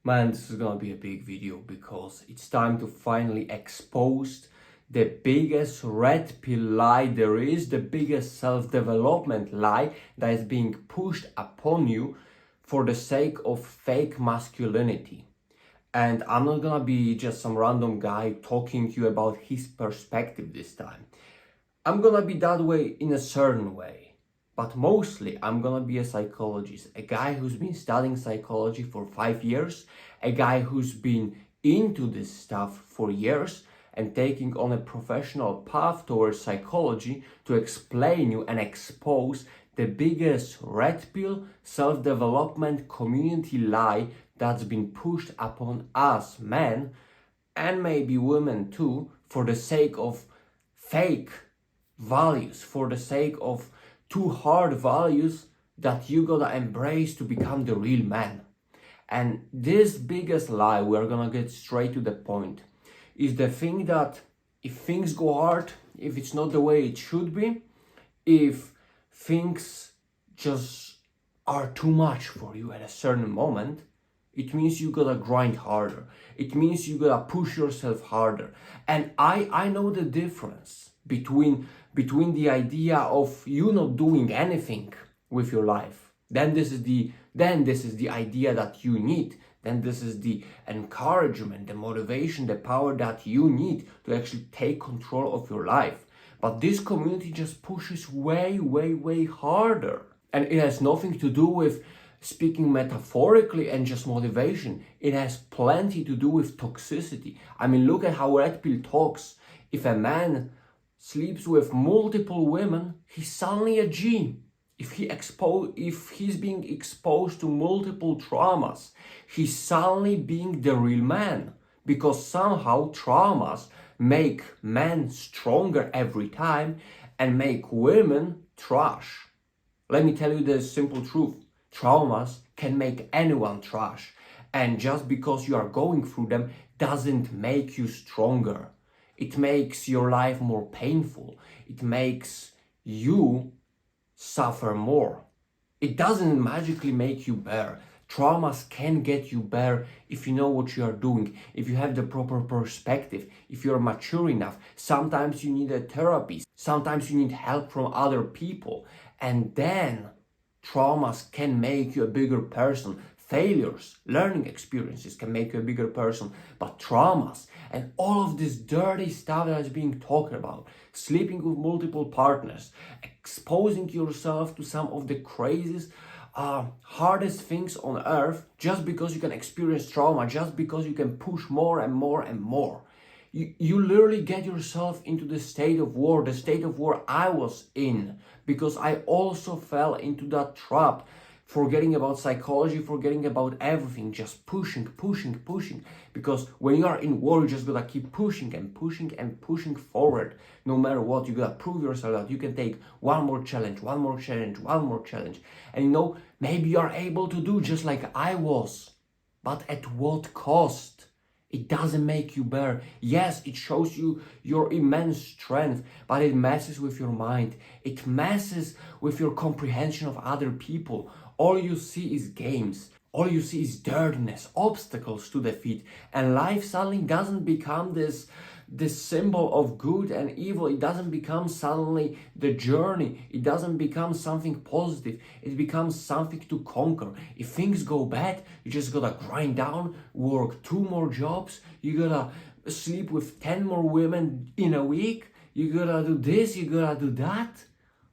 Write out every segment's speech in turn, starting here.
Man, this is gonna be a big video because it's time to finally expose the biggest red pill lie there is, the biggest self-development lie that is being pushed upon you for the sake of fake masculinity. And I'm not gonna be just some random guy talking to you about his perspective this time. I'm gonna be that way in a certain way. But mostly, I'm gonna be a psychologist, a guy who's been studying psychology for 5 years, a guy who's been into this stuff for years and taking on a professional path towards psychology to explain you and expose the biggest red pill self-development community lie that's been pushed upon us men and maybe women too for the sake of fake values, for the sake of two hard values that you gotta embrace to become the real man. And this biggest lie, we're gonna get straight to the point, is the thing that if things go hard, if it's not the way it should be, if things just are too much for you at a certain moment, it means you gotta grind harder. It means you gotta push yourself harder. And I know the difference between the idea of you not doing anything with your life. Then this is the idea that you need. Then this is the encouragement, the motivation, the power that you need to actually take control of your life. But this community just pushes way, way, way harder. And it has nothing to do with speaking metaphorically and just motivation. It has plenty to do with toxicity. I mean, look at how Red Pill talks. If a man sleeps with multiple women, he's suddenly a G. If he's being exposed to multiple traumas, he's suddenly being the real man. Because somehow traumas make men stronger every time and make women trash. Let me tell you the simple truth. Traumas can make anyone trash. And just because you are going through them doesn't make you stronger. It makes your life more painful. It makes you suffer more. It doesn't magically make you better. Traumas can get you better if you know what you are doing, if you have the proper perspective, if you're mature enough. Sometimes you need a therapy. Sometimes you need help from other people. And then traumas can make you a bigger person. Failures, learning experiences can make you a bigger person, but traumas and all of this dirty stuff that is being talked about, sleeping with multiple partners, exposing yourself to some of the craziest, hardest things on earth just because you can experience trauma, just because you can push more and more and more. You literally get yourself into the state of war I was in, because I also fell into that trap. Forgetting about psychology, forgetting about everything, just pushing. Because when you are in war, you just gotta keep pushing and pushing forward. No matter what, you gotta prove yourself that you can take one more challenge. And you know, maybe you are able to do just like I was. But at what cost? It doesn't make you better. Yes, it shows you your immense strength, but it messes with your mind. It messes with your comprehension of other people. All you see is games. All you see is dirtiness, obstacles to defeat. And life suddenly doesn't become this symbol of good and evil. It doesn't become suddenly the journey. It doesn't become something positive. It becomes something to conquer. If things go bad, you just gotta grind down, work 2 more jobs. You gotta sleep with 10 more women in a week. You gotta do this, you gotta do that.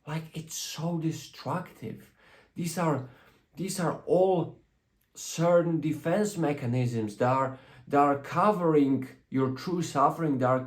Like, it's so destructive. These are all certain defense mechanisms that are covering your true suffering, that are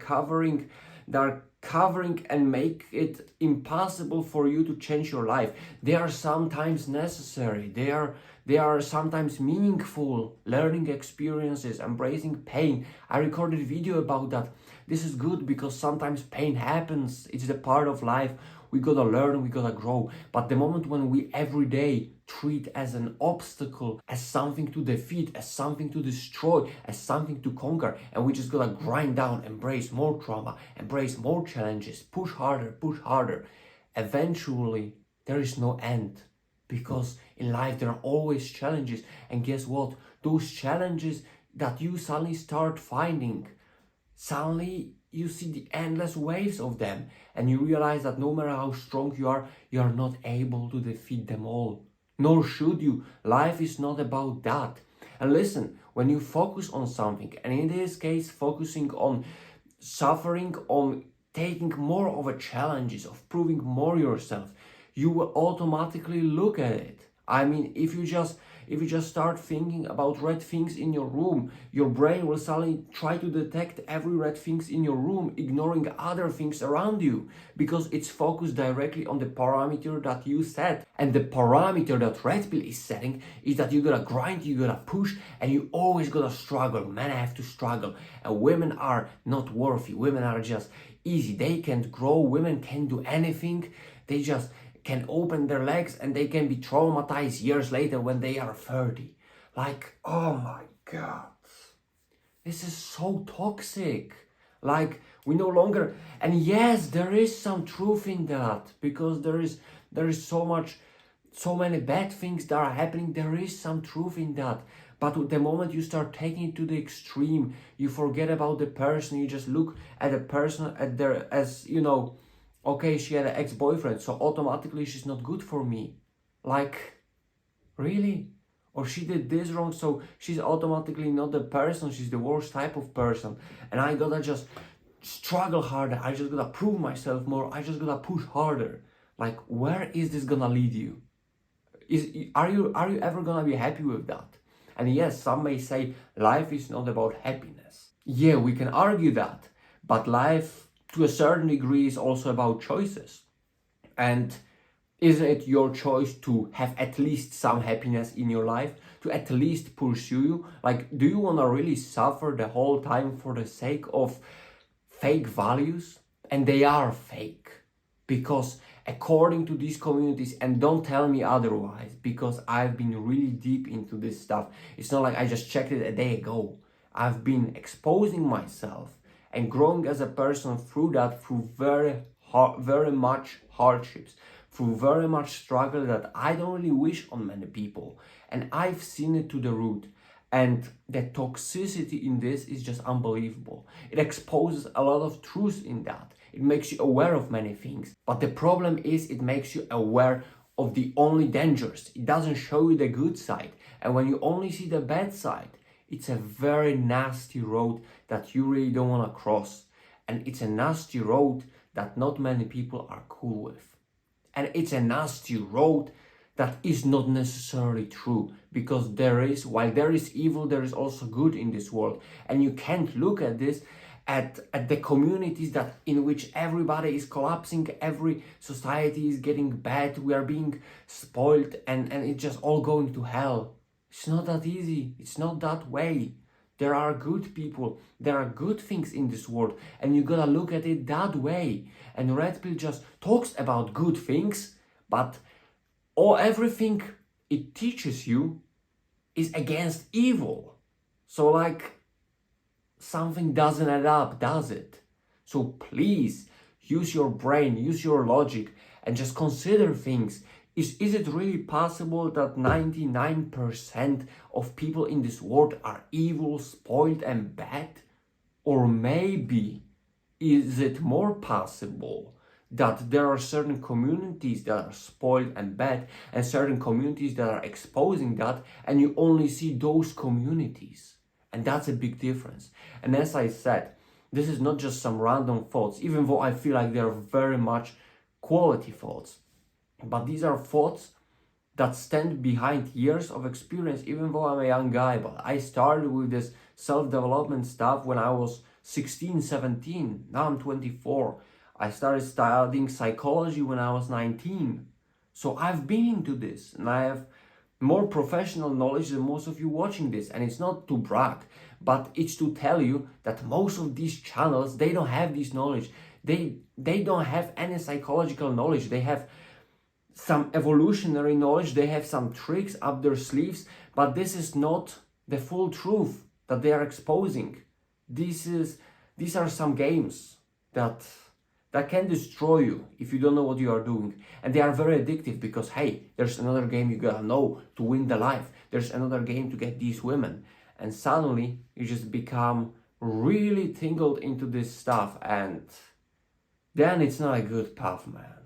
covering and make it impossible for you to change your life. They are sometimes necessary. They are sometimes meaningful learning experiences, embracing pain. I recorded a video about that. This is good because sometimes pain happens. It's the part of life. We gotta learn, we gotta grow. But the moment when we every day treat as an obstacle, as something to defeat, as something to destroy, as something to conquer, and we just gotta grind down, embrace more trauma, embrace more challenges, push harder, eventually there is no end. Because in life there are always challenges, and guess what? those challenges that you suddenly start finding, suddenly you see the endless waves of them, and you realize that no matter how strong you are not able to defeat them all. Nor should you. Life is not about that. And listen, when you focus on something, and in this case focusing on suffering, on taking more of a challenges, of proving more yourself, you will automatically look at it. I mean, if you just start thinking about red things in your room, your brain will suddenly try to detect every red things in your room, ignoring other things around you, because it's focused directly on the parameter that you set. And the parameter that Red Pill is setting is that you gotta grind, you gotta push, and you always gotta struggle. Men have to struggle, and women are not worthy. Women are just easy. They can't grow. Women can't do anything. They just can open their legs and they can be traumatized years later when they are 30. Like, oh my God, this is so toxic. Like, we no longer, and yes, there is some truth in that, because there is so many bad things that are happening. There is some truth in that. But the moment you start taking it to the extreme, you forget about the person. You just look at the person as, you know, okay, she had an ex-boyfriend, so automatically she's not good for me. Like, really? Or she did this wrong, so she's automatically not the person, she's the worst type of person. And I gotta just struggle harder, I just gotta prove myself more, I just gotta push harder. Like, where is this gonna lead you? Are you ever gonna be happy with that? And yes, some may say life is not about happiness. Yeah, we can argue that, but life to a certain degree is also about choices. And isn't it your choice to have at least some happiness in your life, to at least pursue you? Like, do you want to really suffer the whole time for the sake of fake values? And they are fake, because according to these communities, and don't tell me otherwise, because I've been really deep into this stuff. It's not like I just checked it a day ago. I've been exposing myself and growing as a person through that, through very much hardships, through very much struggle that I don't really wish on many people. And I've seen it to the root. And the toxicity in this is just unbelievable. It exposes a lot of truth in that. It makes you aware of many things. But the problem is, it makes you aware of the only dangers. It doesn't show you the good side. And when you only see the bad side, it's a very nasty road that you really don't want to cross. And it's a nasty road that not many people are cool with. And it's a nasty road that is not necessarily true, because while there is evil, there is also good in this world. And you can't look at this at the communities that in which everybody is collapsing, every society is getting bad, we are being spoiled, and it's just all going to hell. It's not that easy. It's not that way. There are good people. There are good things in this world. And you gotta look at it that way. And Red Pill just talks about good things, but everything it teaches you is against evil. So like, something doesn't add up, does it? So please, use your brain, use your logic, and just consider things. Is it really possible that 99% of people in this world are evil, spoiled, and bad? Or maybe, is it more possible that there are certain communities that are spoiled and bad, and certain communities that are exposing that, and you only see those communities? And that's a big difference. And as I said, this is not just some random thoughts, even though I feel like they're very much quality thoughts. But these are thoughts that stand behind years of experience, even though I'm a young guy. But I started with this self-development stuff when I was 16, 17. Now I'm 24. I started studying psychology when I was 19. So I've been into this, and I have more professional knowledge than most of you watching this. And it's not to brag, but it's to tell you that most of these channels, they don't have this knowledge. They don't have any psychological knowledge. They have some evolutionary knowledge, they have some tricks up their sleeves, but this is not the full truth that they are exposing. These are some games that can destroy you if you don't know what you are doing. And they are very addictive, because hey, there's another game you gotta know to win the life. there's another game to get these women. And suddenly you just become really tingled into this stuff, and then it's not a good path, man.